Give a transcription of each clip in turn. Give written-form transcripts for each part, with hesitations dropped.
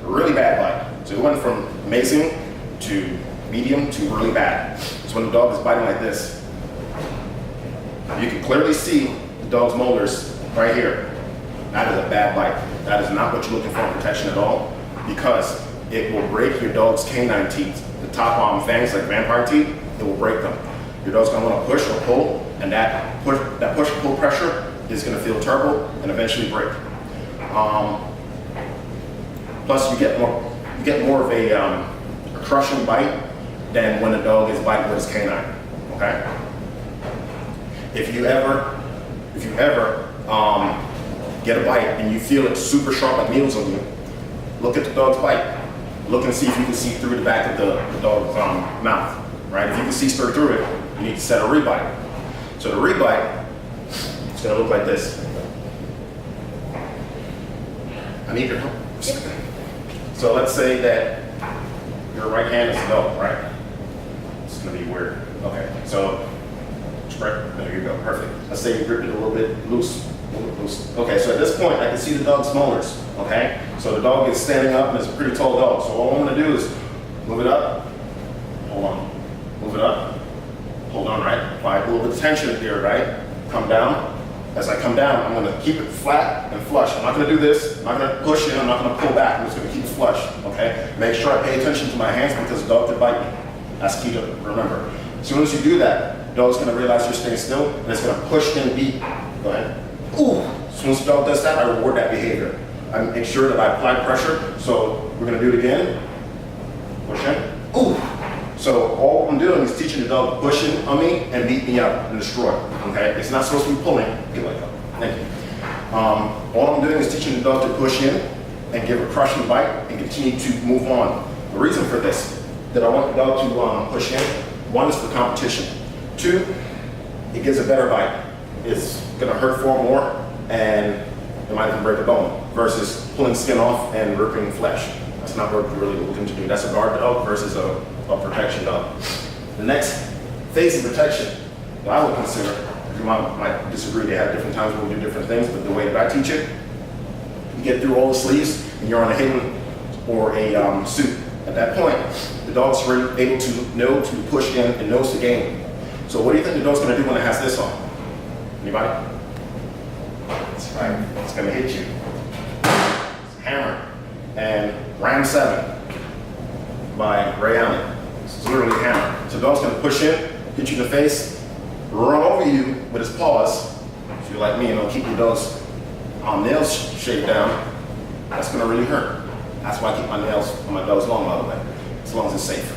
really bad bite. So it went from amazing to medium to really bad. It's when the dog is biting like this. You can clearly see the dog's molars right here. That is a bad bite. That is not what you're looking for in protection at all, because it will break your dog's canine teeth. The top fangs, like vampire teeth, it will break them. Your dog's gonna wanna push or pull, and that push-pull pressure is gonna feel terrible and eventually break. Plus, you get more of a crushing bite than when a dog is biting with his canine. Okay. If you ever get a bite and you feel it super sharp like needles on you, look at the dog's bite. Look and see if you can see through the back of the dog's mouth. Right. If you can see straight through it, you need to set a rebite. So the rebite, it's going to look like this. I need your help. So let's say that your right hand is no, right? It's going to be weird. Okay, so there you go, perfect. Let's say you grip it a little bit loose. Okay, so at this point, I can see the dog's molars. Okay, so the dog is standing up and it's a pretty tall dog. So all I'm going to do is move it up, hold on, move it up, hold on, right? Apply a little bit of tension here, right? Come down. As I come down, I'm going to keep it flat and flush. I'm not going to do this. I'm not going to push in. I'm not going to pull back. I'm just going to keep it flush. Okay? Make sure I pay attention to my hands because the dog could bite me. That's key to remember. As soon as you do that, the dog's going to realize you're staying still and it's going to push in deep. Go ahead. Ooh. As soon as the dog does that, I reward that behavior. I make sure that I apply pressure. So we're going to do it again. Push in. Ooh. So all I'm doing is teaching the dog to push in on me and beat me up and destroy. Okay? It's not supposed to be pulling. Get like that. Thank you. All I'm doing is teaching the dog to push in and give a crushing bite and continue to move on. The reason for this, that I want the dog to push in, one is for competition. Two, it gives a better bite. It's going to hurt far more and it might even break a bone versus pulling skin off and ripping flesh. That's not what we're really looking to do. That's a guard dog versus a protection dog. The next phase of protection that I would consider, you might disagree, they have different times where we do different things, but the way that I teach it, you get through all the sleeves and you're on a hidden or a suit. At that point, the dog's able to know to push in and knows the game. So what do you think the dog's going to do when it has this on? Anybody? That's right, it's going to hit you. It's a hammer. And Ram 7 by Ray Allen. It's literally a hammer. So the dog's going to push in, hit you in the face, run over you with his paws. If you're like me and don't keep your dog's nails shaved down, that's going to really hurt. That's why I keep my nails on my dogs long, by the way, as long as it's safe.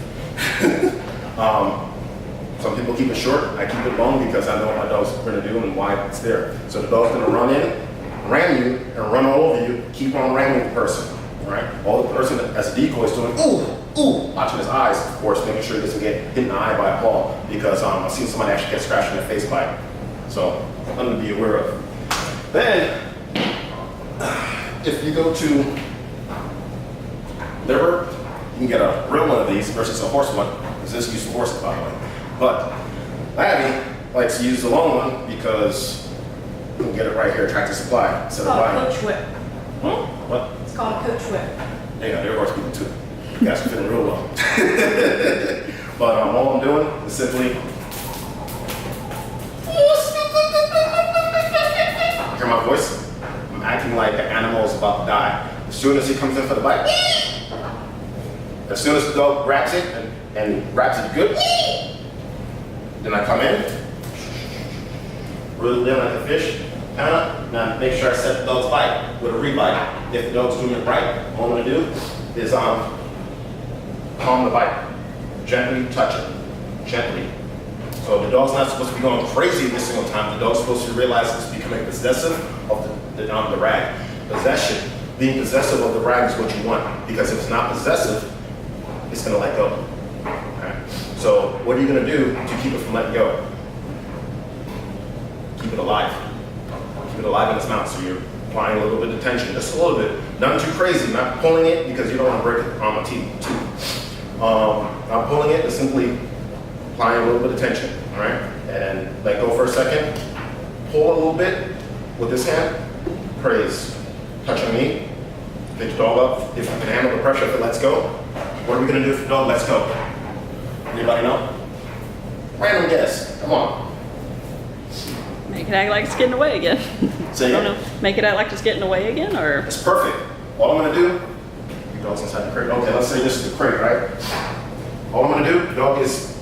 Some people keep it short. I keep it long because I know what my dog's going to do and why it's there. So the dog's going to run in, ram you, and run all over you. Keep on ramming the person. Right? All the person as a decoy is doing, ooh, ooh, watching his eyes, of course, making sure he doesn't get hit in the eye by a paw, because I've seen somebody actually get scratched in their face by it. So, something to be aware of. Then, if you go to liver, you can get a real one of these versus a horse one, because this uses horses, by the way. But Labby likes to use the long one because you can get it right here, Tractor Supply, instead of buying it. Coach whip. What? It's called Coach whip. Yeah, they're horse people too. You guys are feeling real well. But all I'm doing is simply hear my voice? I'm acting like the animal is about to die. As soon as he comes in for the bite, as soon as the dog grabs it and grabs it good, then I come in, reel it in like a fish, now make sure I set the dog's bite with a rebite. If the dog's doing it right, all I'm going to do is calm the bite. Gently touch it. Gently. So the dog's not supposed to be going crazy every single time. The dog's supposed to realize it's becoming possessive of the rag. Possession. Being possessive of the rag is what you want. Because if it's not possessive, it's going to let go. Okay? So what are you going to do to keep it from letting go? Keep it alive. Keep it alive in its mouth. So you're applying a little bit of tension, just a little bit. Nothing too crazy. Not pulling it because you don't want to break it on my teeth too. Not pulling it, is simply applying a little bit of tension. All right, and let go for a second. Pull a little bit with this hand. Praise. Touch your knee. Pick the dog up. If you can handle the pressure, if it lets go. What are we gonna do if the dog lets go? Anybody know? Random guess. Come on. Make it act like it's getting away again. Say I it. don't know. Make it act like it's getting away again, or? It's perfect. All I'm gonna do, your dog's inside the crate. Okay, let's say this is the crate, right? All I'm gonna do, the dog is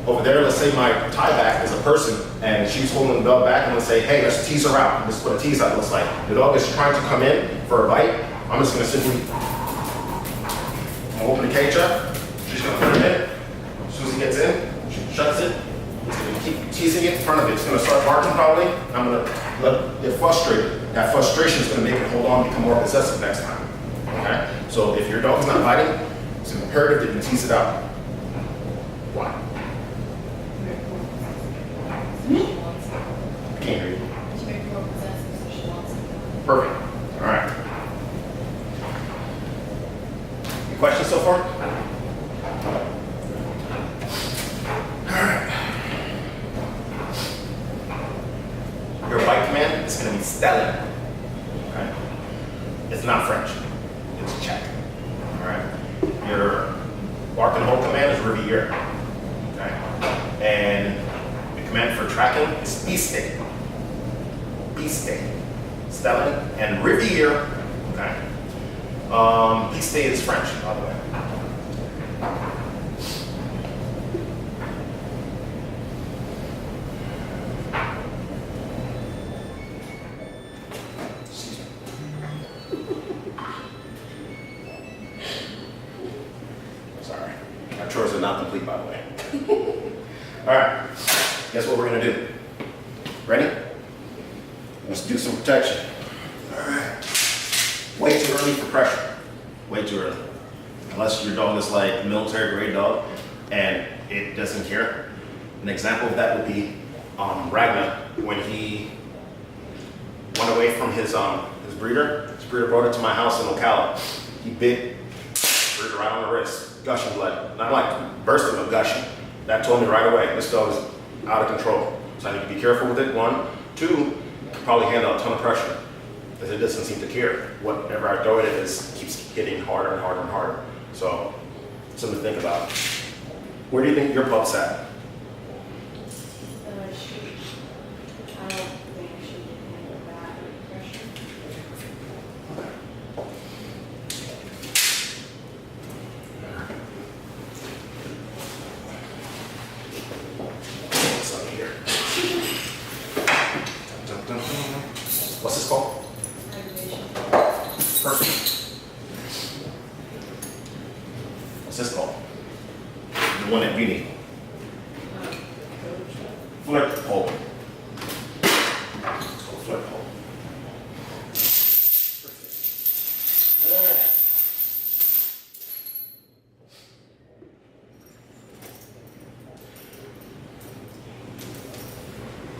over there. Let's say my tie back is a person and she's holding the dog back. I'm gonna say, hey, let's tease her out. This is what a tease out looks like. The dog is trying to come in for a bite. I'm just gonna simply open the cage up. She's gonna put him in. As soon as he gets in, she shuts it. He's gonna keep teasing it in front of it. It's gonna start barking probably. I'm gonna let it frustrate. That frustration is gonna make it hold on, become more possessive next time. Okay? So if your dog is not biting, it's imperative that you tease it out. Why? I can't hear you. To make her more possessive, so she wants it. Perfect. All right. Any questions so far? All right. Your bite command is going to be Stellan. Okay? It's not French. It's Czech. All right. Your bark and hold command is Riviere. Okay? And the command for tracking is Piste. Piste. Stellan and Riviere. Okay? Piste is French, by the way. Excuse me. Sorry. Our chores are not complete, by the way. All right. Guess what we're going to do? Ready? Let's do some protection. All right. Way too early for pressure. Way too early. Unless your dog is like military grade dog and it doesn't care. An example of that would be Ragnar when he went away from his breeder. His breeder brought it to my house in Ocala. He bit breeder right on the wrist, gushing blood. Not like bursting, but gushing. That told me right away, this dog is out of control. So I need to be careful with it, one. Two, probably handle a ton of pressure because it doesn't seem to care. Whatever I throw at it keeps hitting harder and harder and harder. So, something to think about. Where do you think your pup's at? I don't think she can handle that pressure. What's up here? Dun, dun, dun. What's this called? Aggravation. Perfect. What's this called? The one that you need. Flip hold. It's called flip hold. Perfect. All right.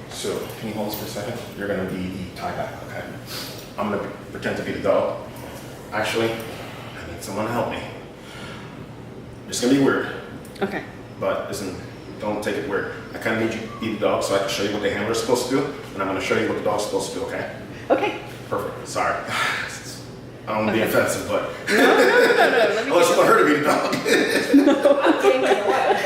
So, can you hold this for a second? You're gonna be the tie back, okay? I'm gonna pretend to be the dog. Actually, I need someone to help me. It's gonna be weird, Okay. but listen, don't take it weird. I kind of need you to be the dog so I can show you what the handler's supposed to do, and I'm gonna show you what the dog's supposed to do, okay? Okay. Perfect, sorry. I don't want to be Okay. offensive, but No. Let me unless you want her to be the dog. I'm taking it away.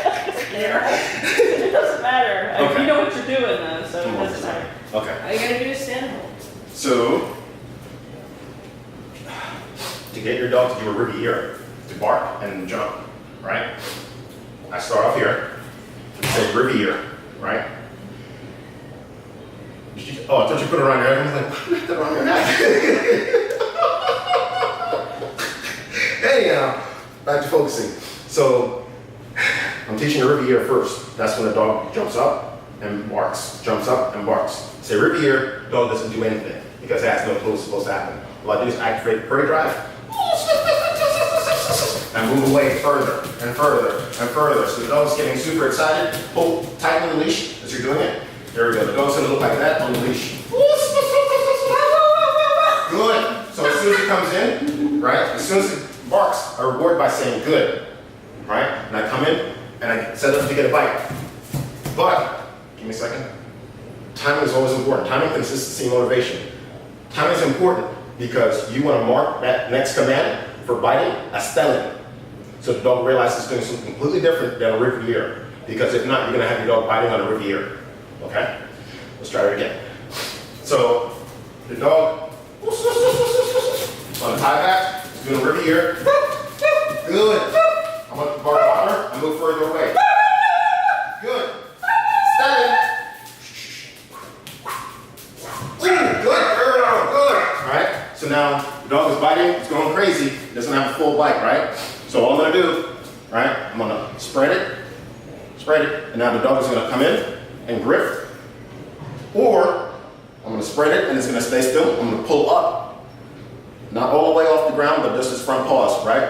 It doesn't matter. Okay. You know what you're doing, though, so Come it on, doesn't matter. Okay, All you gotta do is stand and hold. so to get your dog to do a Riviere, to bark and jump, right? I start off here, say Riviere, right? Oh, I thought you put it around your neck. I was like, why did I put it around your neck? Anyhow, back to focusing. So, I'm teaching a Riviere first. That's when the dog jumps up and barks, jumps up and barks. Say Riviere, dog doesn't do anything because it has no clue what's supposed to happen. What I do is activate prey drive and move away further and further and further. So the dog's getting super excited. Hold tight on the leash as you're doing it. There we go. The dog's gonna look like that on the leash. Good. So as soon as it comes in, right? As soon as it barks, I reward by saying good, right? And I come in and I set up to get a bite. But give me a second. Timing is always important. Timing, consistency, motivation. Timing is important. because you want to mark that next command for biting as stealth. So the dog realizes it's doing something completely different than a Riviere. Because if not, you're going to have your dog biting on a Riviere. Okay? Let's try it again. So the dog on the tie back is doing a Riviere. Good. I'm going to bark louder and move further away. Good. Steady. Good. Good. Alright? So now the dog is biting, it's going crazy, it doesn't have a full bite, right? So all I'm gonna do, right, I'm gonna spread it, and now the dog is gonna come in and grip, or I'm gonna spread it and it's gonna stay still. I'm gonna pull up, not all the way off the ground, but just his front paws, right?